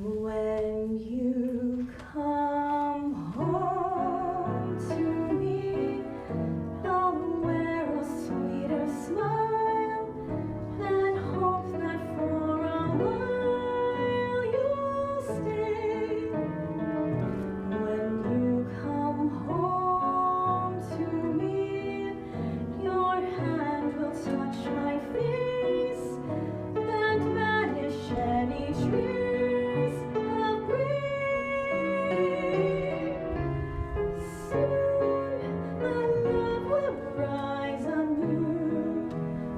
When you come home to me, I'll wear a sweeter smile and hope that for a while you'll stay. When you come home to me, your hand will touch my face and banish any trace of grief. Soon my love will rise anew,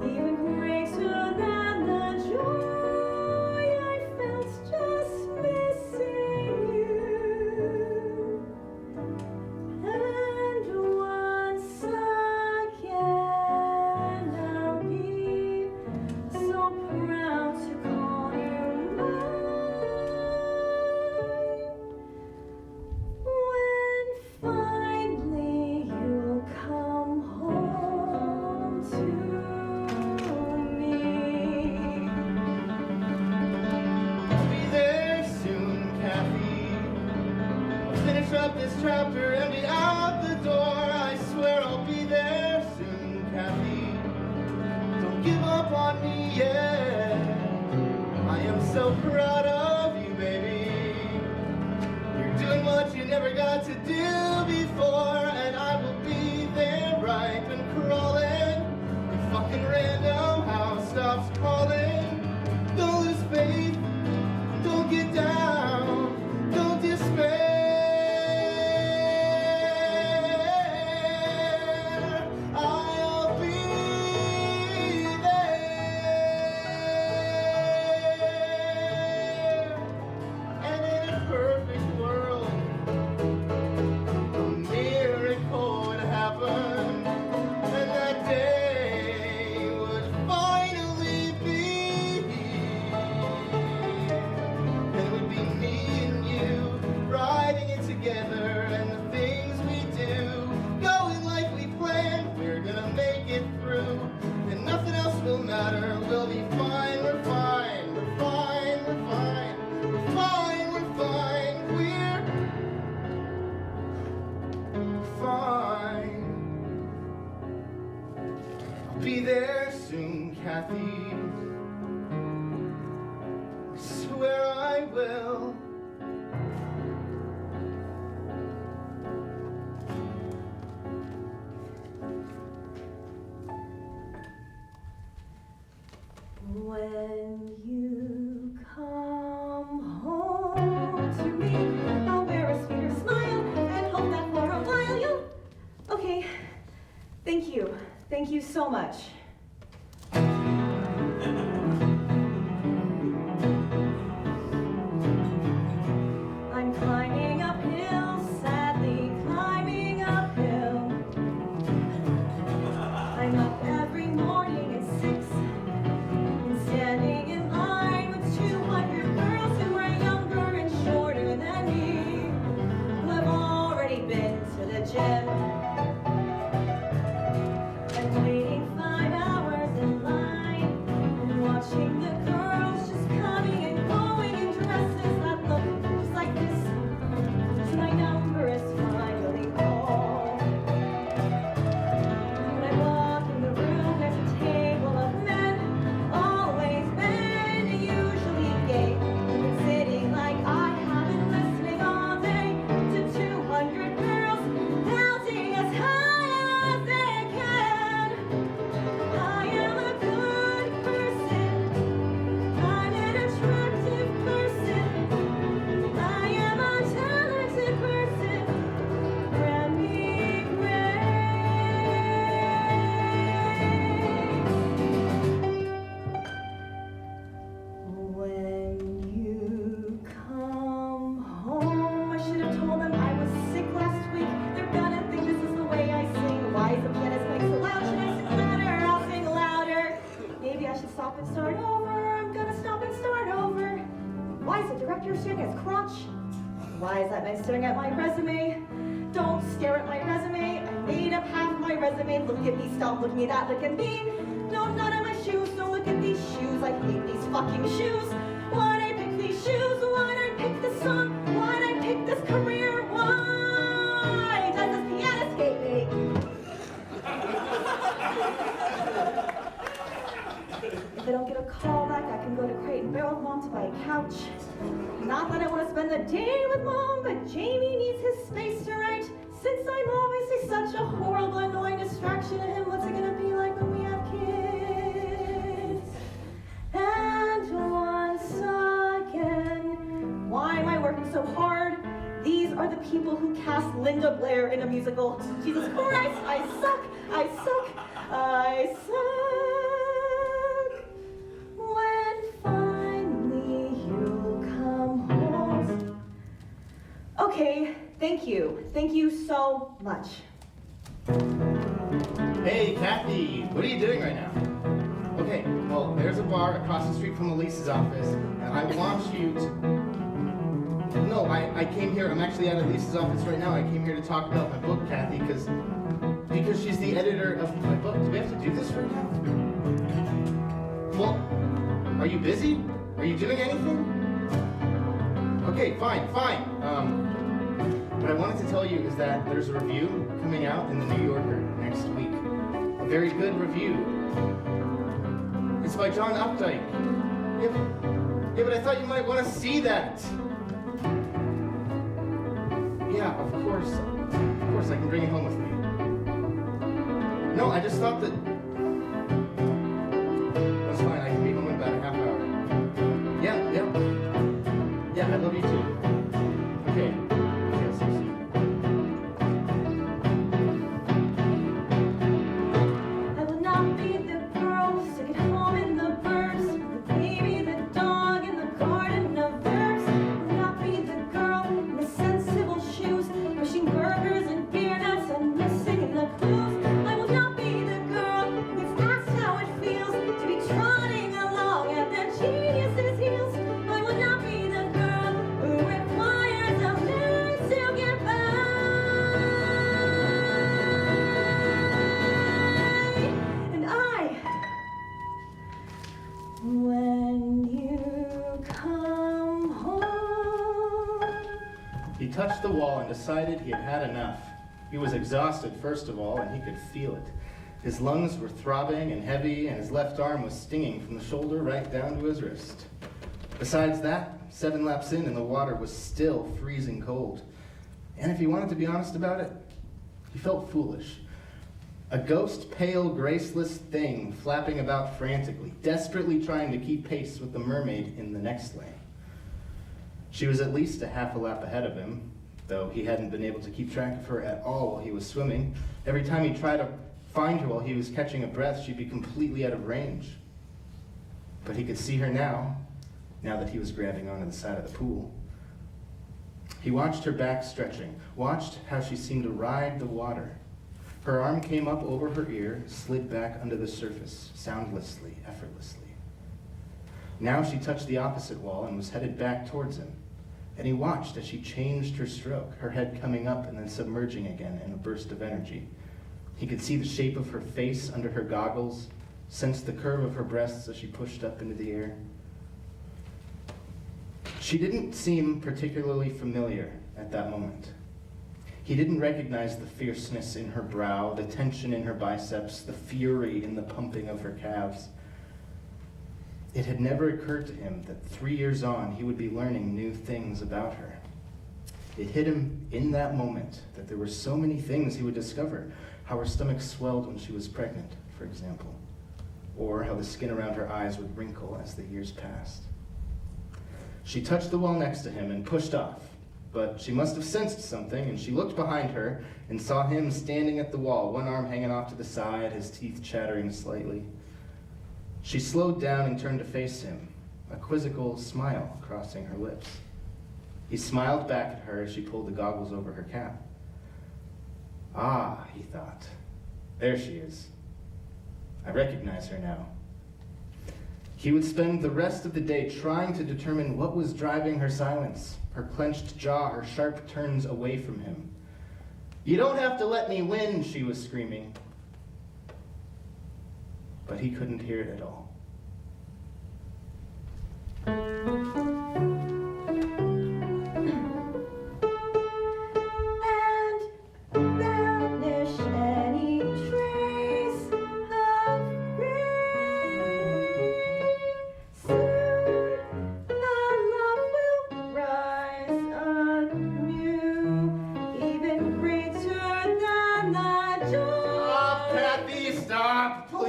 even greater than the joy I felt just missing you. And once again I'll be so proud to call you mine. When finally you'll come home to me. I'll be there soon, Kathy. I'll finish up this chapter and be out the door. I swear I'll be there soon, Kathy. Don't give up on me yet. I am so proud of you, baby. You're doing what you never got to do before, and I will be there right and crawling. Your fucking random house stops calling. Don't lose faith. Don't get down, don't despair. I'll be there. And in a perfect world, a miracle would happen, and that day would finally be. And it would be me and you riding it together, and the things we do going like we planned. We're gonna make it through, and nothing else will matter. We'll be fine, we're fine, we're fine, we're fine, we're fine, we're fine, we're fine. I'll be there soon, Kathy. I swear I will. When you come home to me, I'll wear a sweeter smile and hope that for a while you'll... Okay, thank you. Thank you so much. I'm climbing uphill, sadly climbing uphill. I'm up every morning at 6 and standing in line with 200 girls who are younger and shorter than me, who have already been to the gym. I'm waiting 5 hours in line and watching the girls just coming and going in dresses that look just like this. So my number is finally called. When I walk in the room, there's a table of men, always men, usually gay. I've been sitting like I have been listening all day to 200 girls counting as high as they can. I am a good person. I'm an attractive person. I am a talented person. Remy When you come home, I should have told them I was sick last week. They're gonna think this is the way I sing. Why is the pianist playing so loud? Should I sing louder? I'll sing louder. Maybe I should stop and start over. I'm gonna stop and start over. Why is the director staring at his crotch? Why is that man staring at my resume? Don't stare at my resume. I made up half of my resume. Look at me, stop looking at that, look at me. No, none of my shoes, don't look at these shoes. I hate these fucking shoes. Why'd I pick these shoes? Why'd I pick his career. Why does this pianist hate me? If I don't get a call back, I can go to Crate and Barrel with Mom to buy a couch. Not that I want to spend the day with Mom, but Jamie needs his space to write. Since I'm obviously such a horrible, annoying distraction to him, what's it gonna be like when we have kids? And once again, why am I working so hard? These are the people who cast Linda Blair in a musical. Jesus Christ, I suck, I suck, I suck. When finally you'll come home. Okay, thank you. Thank you so much. Hey, Kathy, what are you doing right now? Okay, well, there's a bar across the street from Elise's office, and I want you to... No, I came here, I'm actually at Elise's office right now. I came here to talk about my book, Kathy, because she's the editor of my book. Do we have to do this right now? Well, are you busy? Are you doing anything? Okay, fine. What I wanted to tell you is that there's a review coming out in the New Yorker next week. A very good review. It's by John Updike. Yeah, but I thought you might want to see that. Yeah, of course I can bring it home with me. No, I just thought that... That's fine, I can be home in about a half hour. Yeah, I love you too. Okay, I'll see you soon. I will not be the girl sick at home in the birds, the baby, the dog in the garden of verbs. I will not be the girl in the sensible shoes, pushing burgers and beer nuts and missing in the clues. I will not be the girl who gets asked how it feels to be trotting along at the genius's heels. I will not be the girl who requires a man to get by. And when you come home. He touched the wall and decided he had had enough. He was exhausted, first of all, and he could feel it. His lungs were throbbing and heavy, and his left arm was stinging from the shoulder right down to his wrist. Besides that, 7 laps in and the water was still freezing cold. And if he wanted to be honest about it, he felt foolish. A ghost, pale, graceless thing flapping about frantically, desperately trying to keep pace with the mermaid in the next lane. She was at least a half a lap ahead of him, though he hadn't been able to keep track of her at all while he was swimming. Every time he tried to find her while he was catching a breath, she'd be completely out of range. But he could see her now that he was grabbing onto the side of the pool. He watched her back stretching, watched how she seemed to ride the water. Her arm came up over her ear, slid back under the surface, soundlessly, effortlessly. Now she touched the opposite wall and was headed back towards him. And he watched as she changed her stroke, her head coming up and then submerging again in a burst of energy. He could see the shape of her face under her goggles, sensed the curve of her breasts as she pushed up into the air. She didn't seem particularly familiar at that moment. He didn't recognize the fierceness in her brow, the tension in her biceps, the fury in the pumping of her calves. It had never occurred to him that 3 years on he would be learning new things about her. It hit him in that moment that there were so many things he would discover. How her stomach swelled when she was pregnant, for example, or how the skin around her eyes would wrinkle as the years passed. She touched the wall next to him and pushed off, but she must have sensed something, and she looked behind her and saw him standing at the wall, one arm hanging off to the side, his teeth chattering slightly. She slowed down and turned to face him, a quizzical smile crossing her lips. He smiled back at her as she pulled the goggles over her cap. Ah, he thought, there she is. I recognize her now. He would spend the rest of the day trying to determine what was driving her silence, her clenched jaw, her sharp turns away from him. You don't have to let me win, she was screaming. But he couldn't hear it at all.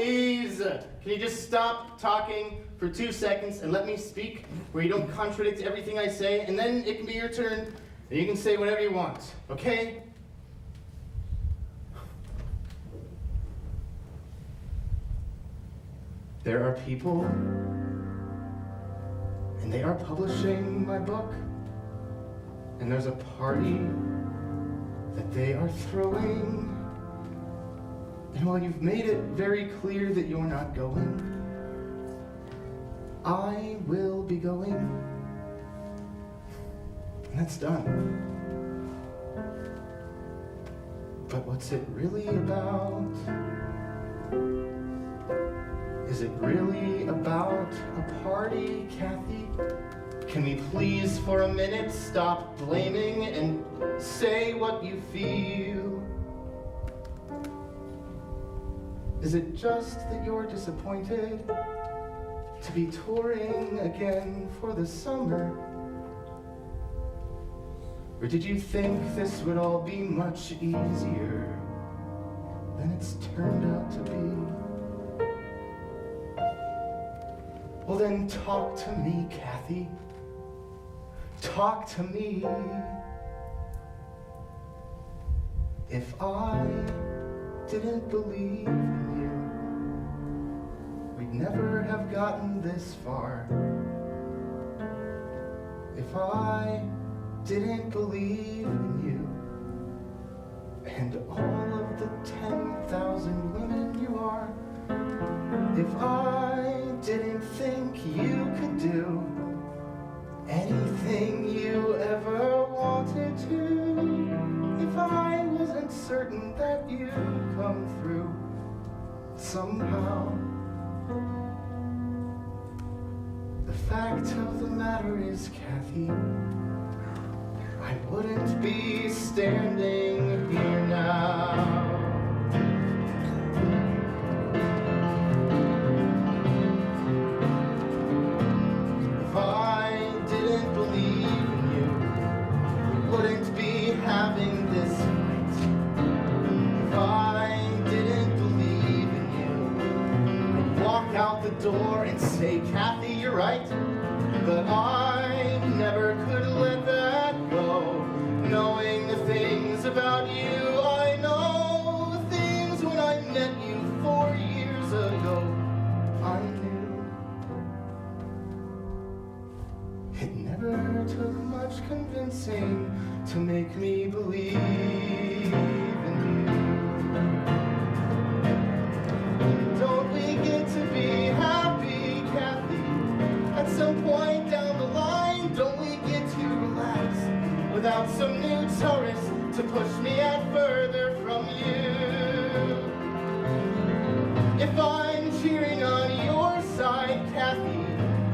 please, can you just stop talking for 2 seconds and let me speak where you don't contradict everything I say, and then it can be your turn and you can say whatever you want, okay? There are people, and they are publishing my book, and there's a party that they are throwing, and while you've made it very clear that you're not going, I will be going, and that's done. But what's it really about? Is it really about a party, Kathy? Can we please for a minute stop blaming and say what you feel? Is it just that you're disappointed to be touring again for the summer? Or did you think this would all be much easier than it's turned out to be? Well then talk to me, Kathy. Talk to me. If I didn't believe in you, we'd never have gotten this far. If I didn't believe in you, and all of the 10,000 women you are, if I didn't think you could do anything you ever wanted to, if I wasn't certain that you'd come through somehow, the fact of the matter is, Kathy, I wouldn't be standing here now. If I didn't believe in you, we wouldn't be having this fight. If I didn't believe in you, I'd walk out the door and say, Kathy, you're right. But I never could let that go, knowing the things about you I know, the things when I met you 4 years ago, I knew. It never took much convincing to make me believe in you. Don't we get to be happy, Kathy? At some point down the line, don't we get to relax without some new tourist to push me out further from you? If I'm cheering on your side, Kathy,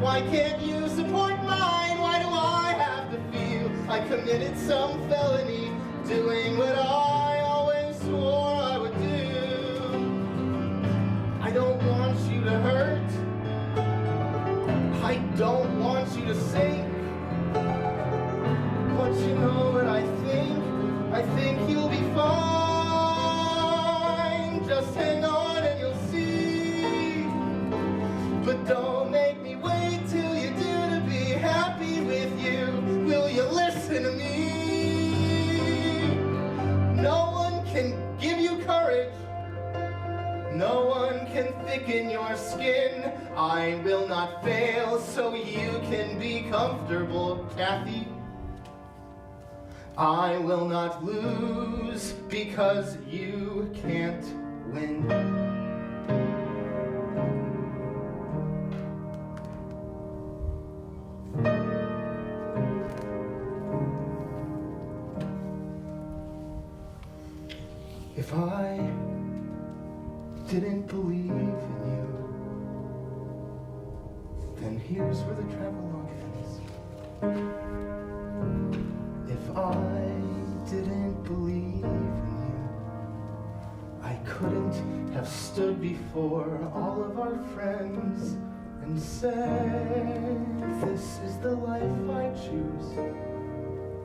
why can't you support mine? Why do I have to feel I committed some felony doing what I always swore I would do? I don't want you to hurt. I don't want you to sink, but you know what I think you'll be fine. Just hang on and you'll see, but don't make me wait till you do to be happy with you. Will you listen to me? No one can give you courage, no one can thicken your skin. I will not fail so you can be comfortable, Kathy. I will not lose because you can't win. If I didn't believe in you, then here's where the travelogue ends. If I didn't believe in you, I couldn't have stood before all of our friends and said, this is the life I choose.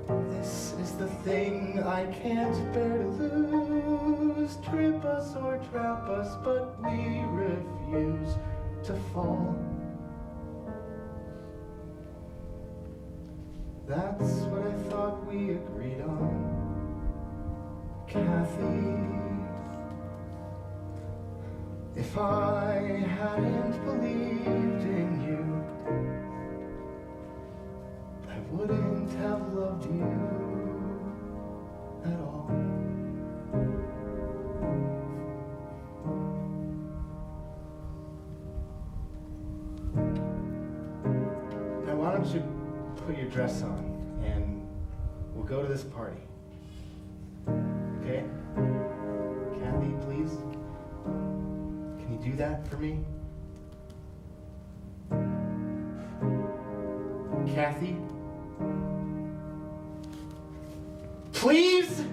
This is the thing I can't bear to lose. Trip us or trap us, but we refuse to fall. That's what I thought we agreed on, Kathy. If I hadn't believed in you, I wouldn't have loved you at all. Now why don't you put your dress on and we'll go to this party. Okay? Kathy, please? Can you do that for me? Kathy? Please?